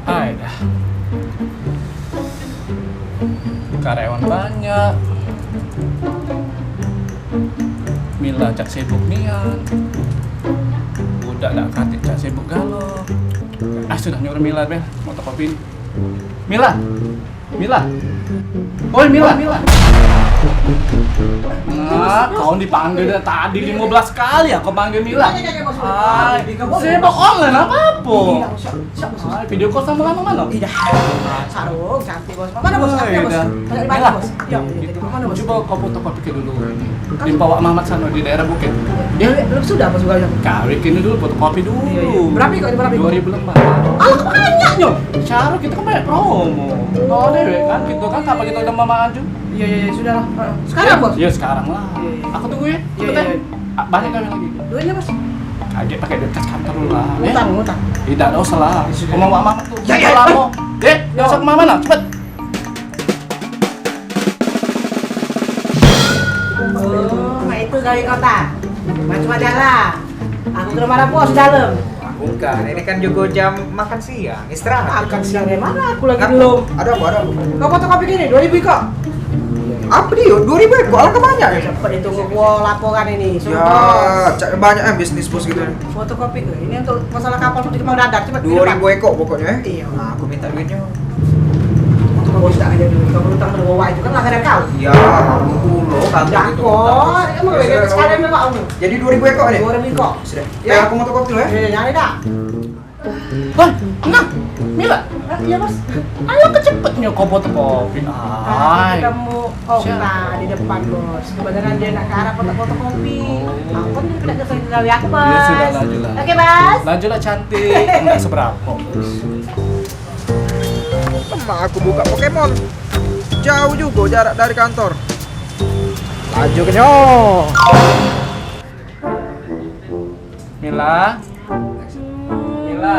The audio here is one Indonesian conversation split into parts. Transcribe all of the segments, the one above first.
Hai dah. Karyawan banyak. Mila cak sibuk nian. Budak dak katik cak sibuk galau. Sudah nyuruh Mila Ben, fotokopi. Mila. Mila. Oi Mila, Mila. Nah, kau dipanggil dari tadi 15 kali ya kau panggil Mila. Hai, saya online apa-apa. Hai, video call sama lama mana? Tidak. Sarung, cantik bos. Mana bos? Mana bos? Banyak dibantu bos. Ya, mana bos? Coba kau fotokopi ke dulu ini. Di Pak Mamat sana di daerah Bukit. Ya, belum sudah bos juga. Kawin ini dulu fotokopi dulu. Berapa kok? Berapa? 2000 lembar. Alah, banyak nyo. Cara kita kan banyak promo. Oh, dewe kan gitu kan kapan kita udah mama Anju? Iya, sudah lah. Sekarang bos? Iya, sekarang lah. Aku tunggu ya. Cepet ya. Banyak kawin lagi. Duitnya bos? Kaget pakai duit kas kantor dulu lah. Ngutang. Tidak ada usah lah. Kau mau mama tuh. Ya. Lama. Dek, besok mama lah. Cepet. Oh, itu kali kota. Macam adalah. Aku ke rumah bos dalam. Bukan, ini kan juga jam makan siang, istirahat. Makan siang dari mana? Aku lagi belum. Ada apa? Kau fotokopi gini, 2000 kok. Apa dia? 2000 ekor, alangkah banyak ya? Cepet ditunggu gua laporan ini. Ya, banyak ya bisnis bos gitu. Fotokopi gue. Ini untuk masalah kapal tuh mau dadak cepet. 2000 ekor pokoknya. Iya. Nah, aku minta duitnya. Untuk bos tak aja dulu. Kalau utang berbawa itu kan langganan kau. Ya, dulu kan. Jakor, emang beda sekalian memang kamu. Jadi 2000 ekor nih. 2000 kok. Sudah. Ya. Aku mau fotokopi dulu ya. Nyari dah. Wah, enggak. Mila. Iya, Mas. Ayo kecepetnya kau fotokopi. Hai. Ketemu di depan bos. Kebenaran dia nak ke arah fotokopi. Aku kan tidak kesel dari aku bos. Ya sudah, lajulah. Oke bos. Lajulah cantik. Enggak seberapa. Emak aku buka Pokemon. Jauh juga jarak dari kantor. Laju kenyo. Mila. Mila.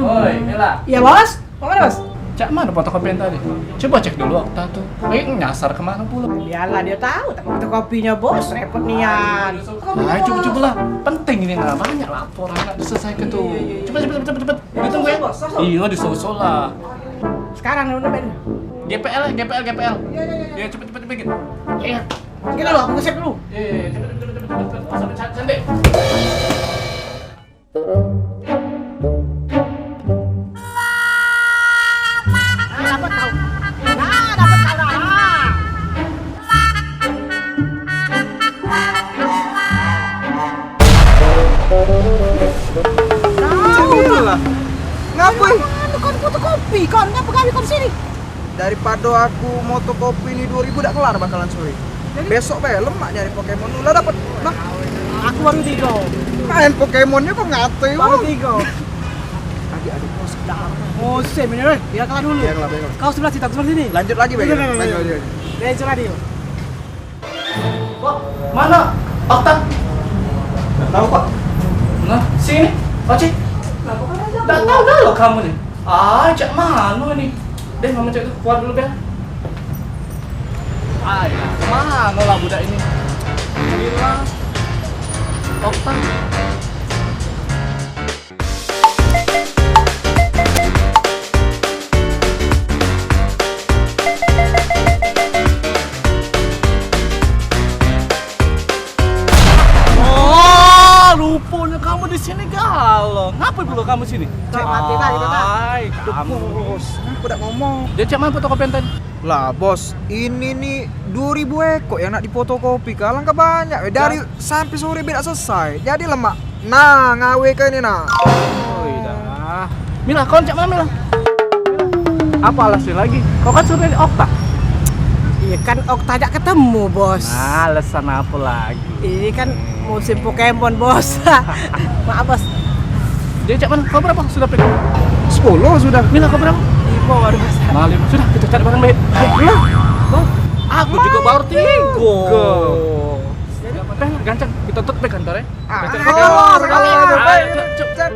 Oi, Mila. Iya bos. Mana bos? Cak mana fotokopian tadi? Coba cek dulu Okta tuh. Nyasar kemana pula? Biarlah dia tahu tak fotokopinya bos. Repot nian. Ayo coba lah. Penting ini nggak banyak laporan nggak diselesaikan tuh. Cepet. Ditunggu ya. Iya disusul lah. Sekarang udah ben. GPL. Ya cepet bikin. Iya. Gini loh, aku nge-save dulu. Iya, cepet. Sampai cantik. Dapat tahu. Dapat tahu dah. Tahu lah. Ngapain? Kan fotokopi, kan ngapa kali kau di sini? Daripada aku motokopi ini 2000 udah kelar bakalan sore. Besok be lemak nyari Pokemon dulu dapat. Nah, Aku baru 3. main Pokemonnya kok ngate Baru wong. 3. Adik-adik bos. Musim ini, weh. Biar kalah dulu. Biarlah. Kau sebelah situ, aku sebelah sini. Lanjut lagi be. Lanjut. Lanjut. Dia curah dia. Kok mana Okta? Nggak tahu Pak. Nah, sini. Oci. Nggak tahu dah lo kamu nih. Cak mana nih? Deh, mama cek tuh keluar dulu Bel. Mana lah budak ini? Mila. Okta. Rupanya kamu di sini galau. Ngapain perlu kamu sini? Cek mati tadi, Kak. Hai, kamu. Bos, aku udah ngomong. Dia cak mana fotokopian tadi? Lah bos, ini nih 2000 ekor yang nak difotokopi kalang ke banyak. Dari sampai sore tidak selesai. Jadi lemak. Nah, ngawe ke ini nah. Oh iya. Mila, kau cak mana Mila? Apa alasan lagi? Kau kan suruh ini Okta. Iya kan Okta ajak ketemu bos. Nah, alasan apa lagi? Ini kan musim Pokemon bos. Maaf bos. Dia cak mana? Kau berapa? Sudah pergi? 10 sudah. Mila, kau berapa? Ibu baru bos. Malim. Sudah, kita cari barang baik. Ayo. Aku juga baru 3. Gancang, kita tutup kantor ya. Ah, Gancang. ayo, Ayo, ayo, cep.